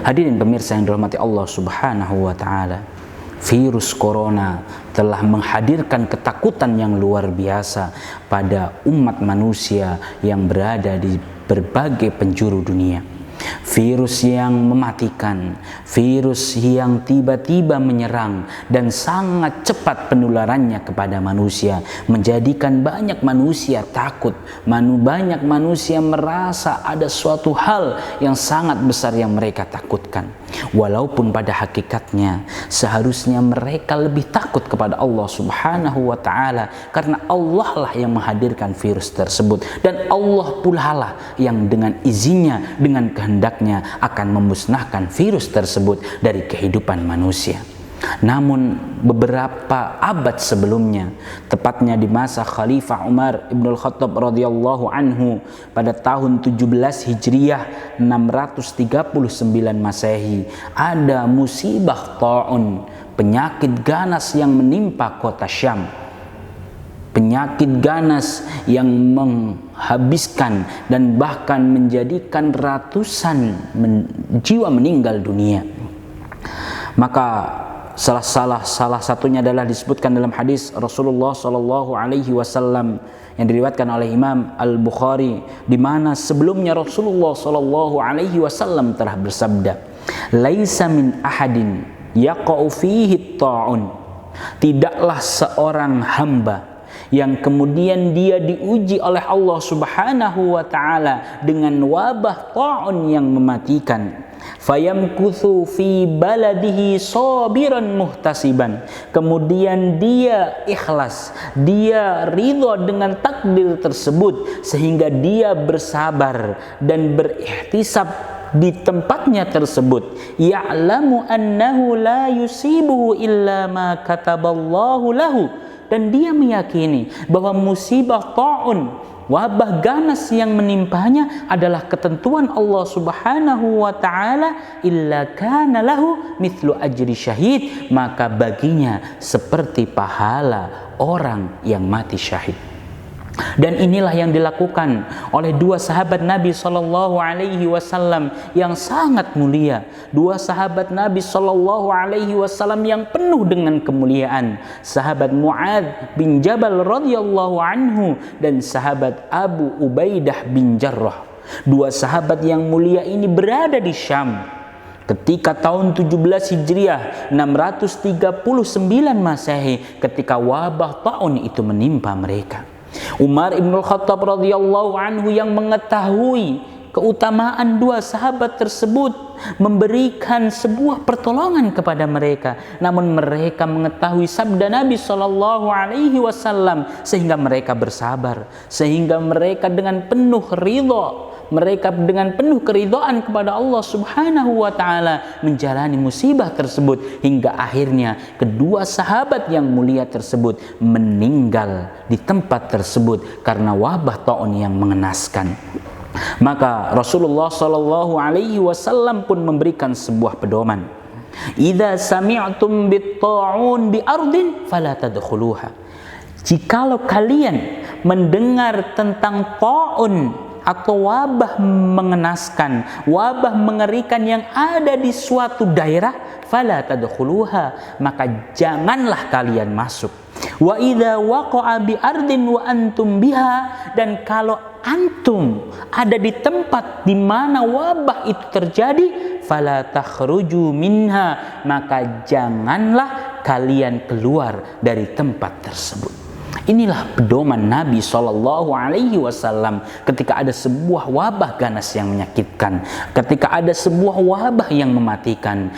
Hadirin pemirsa yang dirahmati Allah Subhanahu wa taala, virus corona telah menghadirkan ketakutan yang luar biasa pada umat manusia yang berada di berbagai penjuru dunia. Virus yang mematikan, virus yang tiba-tiba menyerang dan sangat cepat penularannya kepada manusia, menjadikan banyak manusia takut, banyak manusia merasa ada suatu hal yang sangat besar yang mereka takutkan. Walaupun pada hakikatnya seharusnya mereka lebih takut kepada Allah Subhanahu wa taala, karena Allah lah yang menghadirkan virus tersebut, dan Allah pula lah yang dengan izinnya, dengan kehendaknya akan memusnahkan virus tersebut dari kehidupan manusia. Namun beberapa abad sebelumnya, tepatnya di masa Khalifah Umar ibn al-Khattab radhiyallahu anhu pada tahun 17 Hijriah 639 Masehi, ada musibah ta'un, penyakit ganas yang menimpa kota Syam. Penyakit ganas yang menghabiskan dan bahkan menjadikan ratusan jiwa meninggal dunia. Maka salah satunya adalah disebutkan dalam hadis Rasulullah Shallallahu Alaihi Wasallam yang diriwayatkan oleh Imam Al-Bukhari, di mana sebelumnya Rasulullah Shallallahu Alaihi Wasallam telah bersabda, "Laisa min ahadin yaqa'u fihi ta'un." Tidaklah seorang hamba yang kemudian dia diuji oleh Allah Subhanahu wa taala dengan wabah ta'un yang mematikan, fayamkuthu fi baladihi sabiran muhtasiban, kemudian dia ikhlas, dia ridho dengan takdir tersebut sehingga dia bersabar dan berihtisab di tempatnya tersebut, ya'lamu annahu la yusibuhu illa ma kataballahu lahu, dan dia meyakini bahwa musibah ta'un, wabah ganas yang menimpanya adalah ketentuan Allah Subhanahu wa taala, illa kana lahu mithlu ajri syahid, maka baginya seperti pahala orang yang mati syahid. Dan inilah yang dilakukan oleh dua sahabat Nabi Sallallahu Alaihi Wasallam yang sangat mulia, dua sahabat Nabi Sallallahu Alaihi Wasallam yang penuh dengan kemuliaan, sahabat Mu'adz bin Jabal radhiyallahu anhu dan sahabat Abu Ubaidah bin Jarrah. Dua sahabat yang mulia ini berada di Syam ketika tahun 17 Hijriah 639 Masehi, ketika wabah taun itu menimpa mereka. Umar ibn al-Khattab radhiyallahu anhu yang mengetahui keutamaan dua sahabat tersebut memberikan sebuah pertolongan kepada mereka, namun mereka mengetahui sabda Nabi Shallallahu Alaihi Wasallam sehingga mereka bersabar, sehingga mereka dengan penuh ridho, mereka dengan penuh keridhaan kepada Allah Subhanahu wa taala menjalani musibah tersebut, hingga akhirnya kedua sahabat yang mulia tersebut meninggal di tempat tersebut karena wabah taun yang mengenaskan. Maka Rasulullah Shallallahu Alaihi Wasallam pun memberikan sebuah pedoman, "Idza sami'tum bit-ta'un bi ardin fala tadkhuluha." Jikalau kalian mendengar tentang ta'un atau wabah mengenaskan, wabah mengerikan yang ada di suatu daerah, fala tadkhuluha, maka janganlah kalian masuk. Wa idza waqa'a bi ardin wa antum biha, dan kalau antum ada di tempat di mana wabah itu terjadi, fala takhruju minha, maka janganlah kalian keluar dari tempat tersebut. Inilah pedoman Nabi Shallallahu Alaihi Wasallam ketika ada sebuah wabah ganas yang menyakitkan, ketika ada sebuah wabah yang mematikan.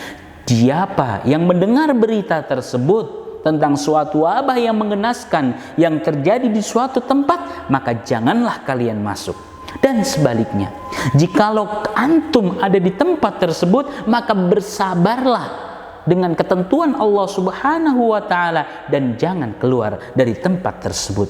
Siapa yang mendengar berita tersebut tentang suatu wabah yang mengenaskan yang terjadi di suatu tempat, maka janganlah kalian masuk. Dan sebaliknya, jikalau antum ada di tempat tersebut, maka bersabarlah dengan ketentuan Allah Subhanahu wa taala dan jangan keluar dari tempat tersebut.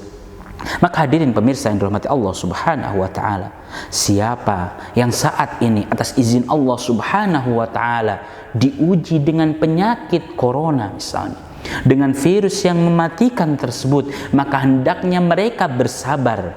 Maka hadirin pemirsa yang dirahmati Allah Subhanahu wa taala, siapa yang saat ini atas izin Allah Subhanahu wa taala diuji dengan penyakit corona misalnya, dengan virus yang mematikan tersebut, maka hendaknya mereka bersabar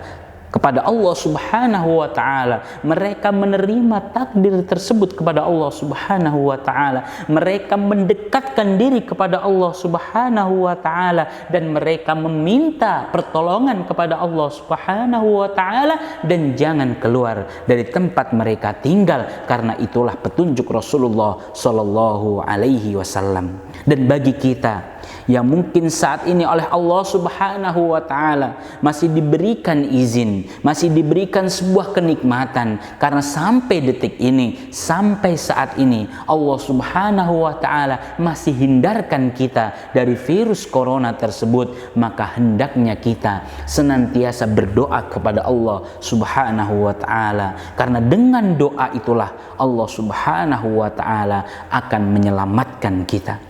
kepada Allah Subhanahu wa ta'ala. Mereka menerima takdir tersebut kepada Allah Subhanahu wa ta'ala. Mereka mendekatkan diri kepada Allah Subhanahu wa ta'ala, dan mereka meminta pertolongan kepada Allah Subhanahu wa ta'ala, dan jangan keluar dari tempat mereka tinggal, karena itulah petunjuk Rasulullah sallallahu alaihi wasallam. Dan bagi kita yang mungkin saat ini oleh Allah Subhanahu wa ta'ala masih diberikan izin, masih diberikan sebuah kenikmatan, karena sampai detik ini, sampai saat ini Allah Subhanahu wa ta'ala masih hindarkan kita dari virus corona tersebut, maka hendaknya kita senantiasa berdoa kepada Allah Subhanahu wa ta'ala, karena dengan doa itulah Allah Subhanahu wa ta'ala akan menyelamatkan kita.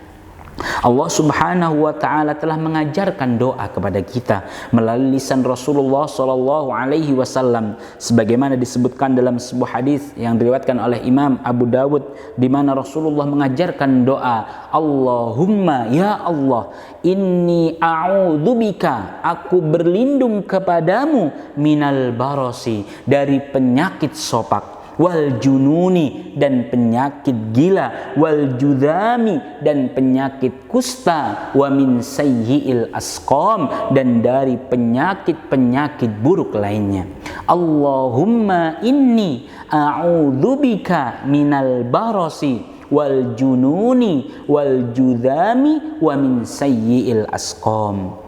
Allah Subhanahu wa ta'ala telah mengajarkan doa kepada kita melalui lisan Rasulullah sallallahu alaihi wasallam, sebagaimana disebutkan dalam sebuah hadis yang diriwayatkan oleh Imam Abu Dawud, di mana Rasulullah mengajarkan doa, Allahumma ya Allah, inni a'udzubika, aku berlindung kepadamu, minal barasi, dari penyakit sopak, wal jununi, dan penyakit gila, wal judami, dan penyakit kusta, wa min sayyi'il asqam, dan dari penyakit-penyakit buruk lainnya. Allahumma inni a'udzubika minal barasi wal jununi wal judami wa min sayyi'il asqam.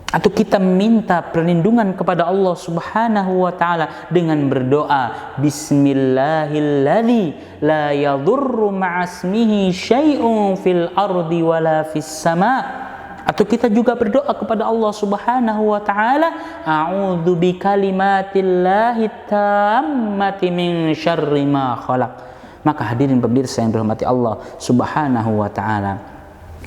Atau kita minta perlindungan kepada Allah Subhanahu wa ta'ala dengan berdoa, Bismillahilladzi la yadurru ma'asmihi syai'un fil ardi wala fis sama'. Atau kita juga berdoa kepada Allah Subhanahu wa ta'ala, a'udzu bikalimatillahi tammati min syarri ma khalaq. Maka hadirin pemirsa yang dirahmati Allah Subhanahu wa ta'ala,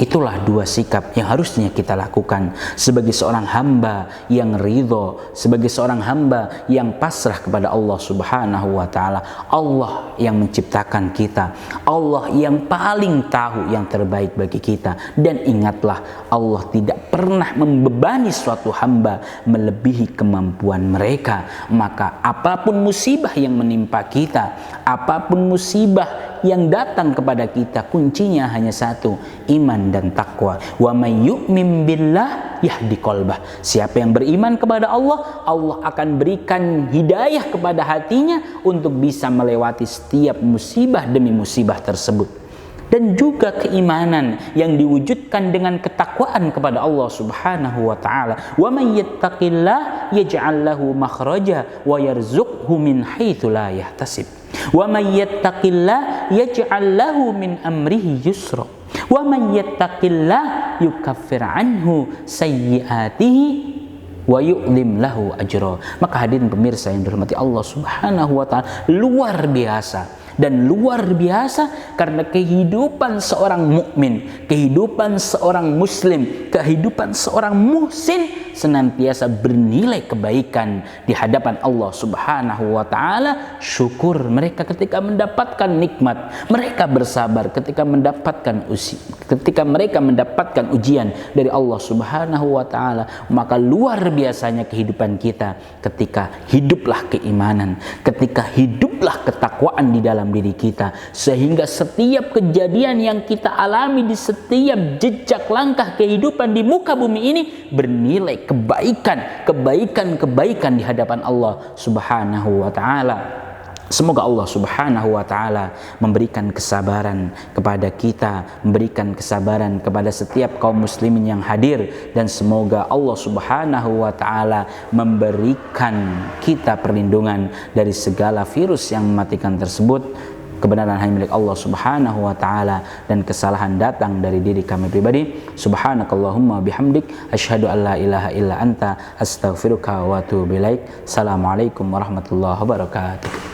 itulah dua sikap yang harusnya kita lakukan sebagai seorang hamba yang ridho, sebagai seorang hamba yang pasrah kepada Allah Subhanahu wa ta'ala. Allah yang menciptakan kita, Allah yang paling tahu yang terbaik bagi kita. Dan ingatlah, Allah tidak pernah membebani suatu hamba melebihi kemampuan mereka. Maka apapun musibah yang menimpa kita, apapun musibah yang datang kepada kita, kuncinya hanya satu, iman dan takwa. Wa may yu'min billah yahdi qalbah. Siapa yang beriman kepada Allah, Allah akan berikan hidayah kepada hatinya untuk bisa melewati setiap musibah demi musibah tersebut. Dan juga keimanan yang diwujudkan dengan ketakwaan kepada Allah Subhanahu wa ta'ala. Wa may yattaqillah yaj'al lahu makhraja wa yarzuqhu min haitsu la yahtasib. Wa may yattaqillah yaj'al lahu min amrihi yusra. Wa may yattaqillah yukaffir anhu sayyi'atihi wa yu'lim lahu ajra. Maka hadirin pemirsa yang dirahmati Allah Subhanahu wa ta'ala, luar biasa dan luar biasa karena kehidupan seorang mukmin, kehidupan seorang muslim, kehidupan seorang muhsin senantiasa bernilai kebaikan di hadapan Allah Subhanahu wa ta'ala. Syukur mereka ketika mendapatkan nikmat, mereka bersabar ketika mendapatkan ujian dari Allah Subhanahu wa ta'ala. Maka luar biasanya kehidupan kita ketika hiduplah keimanan, ketika hiduplah ketakwaan di dalam diri kita, sehingga setiap kejadian yang kita alami di setiap jejak langkah kehidupan di muka bumi ini bernilai kebaikan di hadapan Allah Subhanahu wa ta'ala. Semoga Allah Subhanahu wa ta'ala memberikan kesabaran kepada kita, memberikan kesabaran kepada setiap kaum muslimin yang hadir, dan semoga Allah Subhanahu wa ta'ala memberikan kita perlindungan dari segala virus yang mematikan tersebut. Kebenaran hanya milik Allah Subhanahu wa ta'ala, dan kesalahan datang dari diri kami pribadi. Subhanakallahumma bihamdik, asyhadu an la ilaha illa anta, astaghfiruka wa atubu ilaik. Assalamualaikum warahmatullahi wabarakatuh.